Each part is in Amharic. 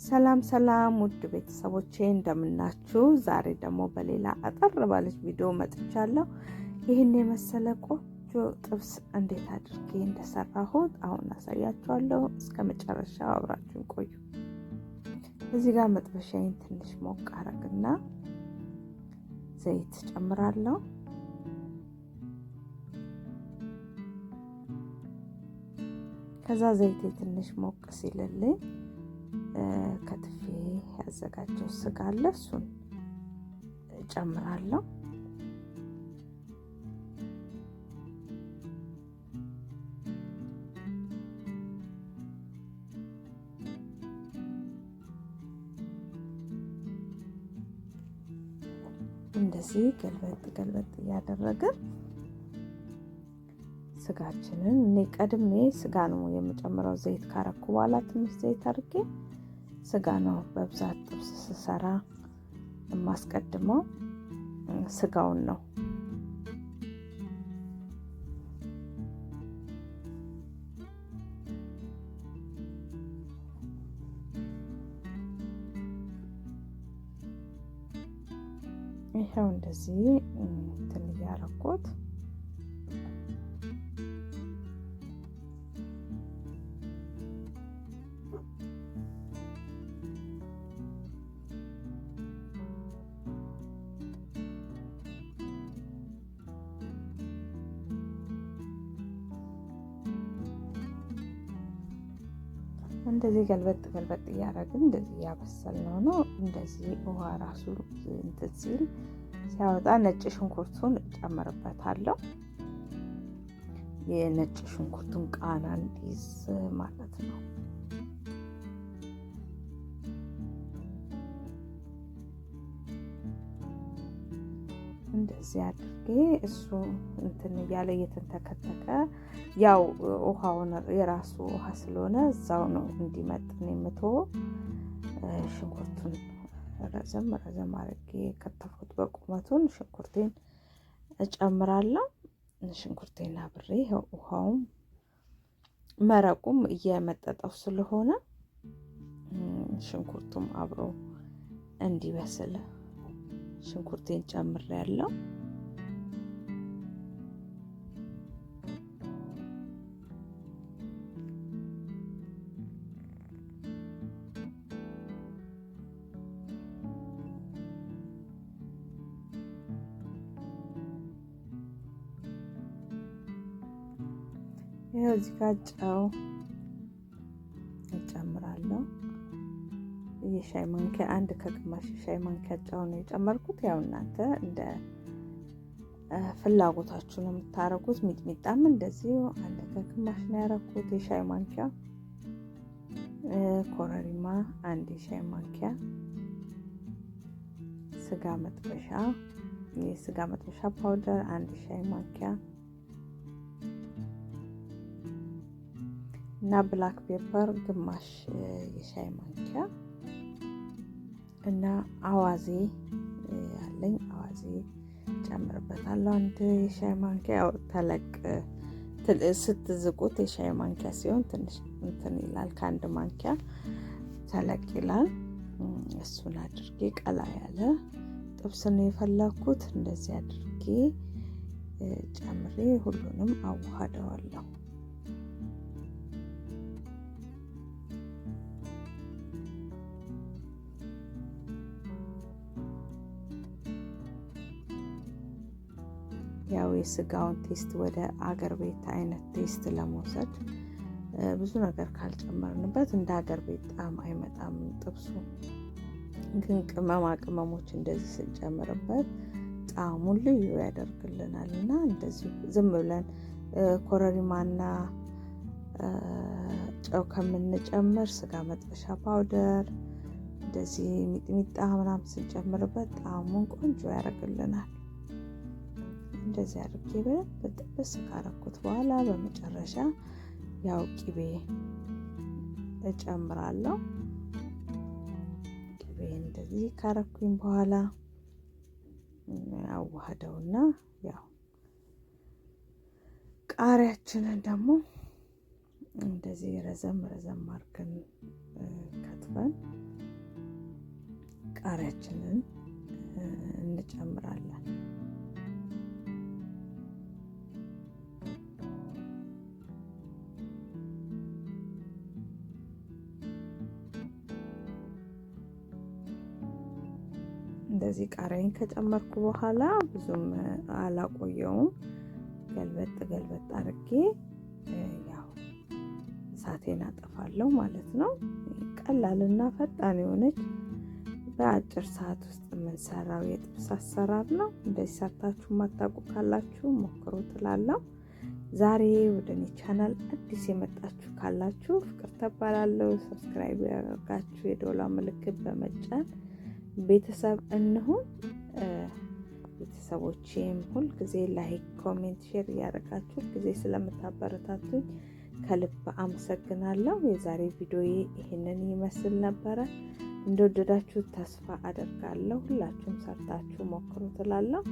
ሰላም ሰላም ውድ ቤተሰቦቼ እንደምናችሁ። ዛሬ ደግሞ በሌላ አጠር ባለች ቪዲዮ መጥቻለሁ። ይህን የመሰለ ቆንጆ ጥብስ እንዴት አድርጌ እንደሰራሁት አሁን አሳያችኋለሁ። እስከ መጨረሻው አብራችሁን ቆዩ። እዚህ ጋር መጥበሻዬን ትንሽ ሞቅ አረግና ዘይት ጨምራለሁ። ከዛ ዘይቴ ትንሽ ሞቅ ሲልልኝ ከትፌ ያዘጋጀው ስጋ አለ፣ እሱን ጨምራለሁ። እንደዚህ ገልበጥ እያደረግን ስጋችንን እኔ ቀድሜ ስጋ ነው የምጨምረው። ዘይት ካረኩ በኋላ ትንሽ ዘይት አድርጌ ስጋ ነው በብዛት ጥብስ ስሰራ የማስቀድመው፣ ስጋውን ነው። ይሄው እንደዚህ እንትን እያረኩት እንደዚህ ገልበጥ እያደረግን እንደዚህ ያበሰልነው ነው። እንደዚህ ውሃ ራሱ እንትን ሲል ሲያወጣ ነጭ ሽንኩርቱን እጨምርበታለሁ። የነጭ ሽንኩርቱን ቃና እንዲይዝ ማለት ነው። እንደዚህ አድርጌ እሱ እንትን እያለ እየተንተከተከ ያው ውሃውን የራሱ ውሃ ስለሆነ እዛው ነው እንዲመጥን የምትወው። ሽንኩርቱን ረዘም አድርጌ ከተፉት በቁመቱን ሽንኩርቴን እጨምራለሁ። ሽንኩርቴን አብሬ ውሃውም መረቁም እየመጠጠው ስለሆነ ሽንኩርቱም አብሮ እንዲበስል ሽንኩርቴን ጨምሬያለሁ። ይሄው እዚህ ጋር ጨው እጨምራለሁ። የሻይ ማንኪያ አንድ ከግማሽ ሻይ ማንኪያ ጨው ነው የጨመርኩት። ያው እናንተ እንደ ፍላጎታችሁ ነው የምታረጉት። ሚጥሚጣም እንደዚህ አንድ ከግማሽ ነው ያረኩት የሻይ ማንኪያ። ኮረሪማ አንድ የሻይ ማንኪያ፣ የስጋ መጥበሻ ፓውደር አንድ ሻይ ማንኪያ እና ብላክ ፔፐር ግማሽ የሻይ ማንኪያ እና አዋዜ ያለኝ አዋዜ ጨምርበታለሁ አንድ የሻይ ማንኪያ። ያው ተለቅ ስትዝቁት የሻይ ማንኪያ ሲሆን ትንሽ እንትን ይላል፣ ከአንድ ማንኪያ ተለቅ ይላል። እሱን አድርጌ ቀላ ያለ ጥብስ ነው የፈለኩት። እንደዚህ አድርጌ ጨምሬ ሁሉንም አዋህደዋለሁ። ያው የስጋውን ቴስት ወደ አገር ቤት አይነት ቴስት ለመውሰድ ብዙ ነገር ካልጨመርንበት እንደ አገር ቤት ጣዕም አይመጣም ጥብሱ። ግን ቅመማ ቅመሞች እንደዚህ ስንጨምርበት ጣዕሙን ልዩ ያደርግልናል። እና እንደዚህ ዝም ብለን ኮረሪማና ጨው ከምንጨምር ስጋ መጥበሻ ፓውደር እንደዚህ ሚጥሚጣ ምናምን ስንጨምርበት ጣዕሙን ቆንጆ ያደርግልናል። እንደዚህ አድርጌ በጥብስ ካረኩት በኋላ በመጨረሻ ያው ቅቤ እጨምራለሁ። ቅቤ እንደዚህ ካረኩኝ በኋላ አዋህደውና ያው ቃሪያችንን ደግሞ እንደዚህ ረዘም አድርገን ከትፈን ቃሪያችንን እንጨምራለን። እንደዚህ ቃሪያን ከጨመርኩ በኋላ ብዙም አላቆየውም። ገልበጥ አድርጌ ያው እሳቴን አጠፋለሁ ማለት ነው። ቀላልና ፈጣን የሆነች በአጭር ሰዓት ውስጥ የምንሰራው የጥብስ አሰራር ነው። እንደዚህ ሰርታችሁ ማታውቁ ካላችሁ ሞክሩ ትላለሁ። ዛሬ ወደ እኔ ቻናል አዲስ የመጣችሁ ካላችሁ ፍቅር ተባላለሁ። ሰብስክራይብ ያደርጋችሁ የደወል ምልክት በመጫን ቤተሰብ እንሁን። ቤተሰቦቼም ሁል ጊዜ ላይክ፣ ኮሜንት፣ ሼር እያደረጋችሁ ጊዜ ስለምታበረታቱኝ ከልብ አመሰግናለሁ። የዛሬ ቪዲዮዬ ይሄንን ይመስል ነበረ። እንደወደዳችሁ ተስፋ አደርጋለሁ። ሁላችሁም ሰርታችሁ ሞክሩ ትላለሁ።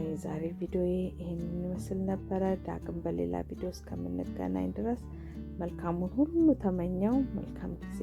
የዛሬ ቪዲዮዬ ይሄንን ይመስል ነበረ። ዳግም በሌላ ቪዲዮ እስከምንገናኝ ድረስ መልካሙን ሁሉ ተመኘው። መልካም ጊዜ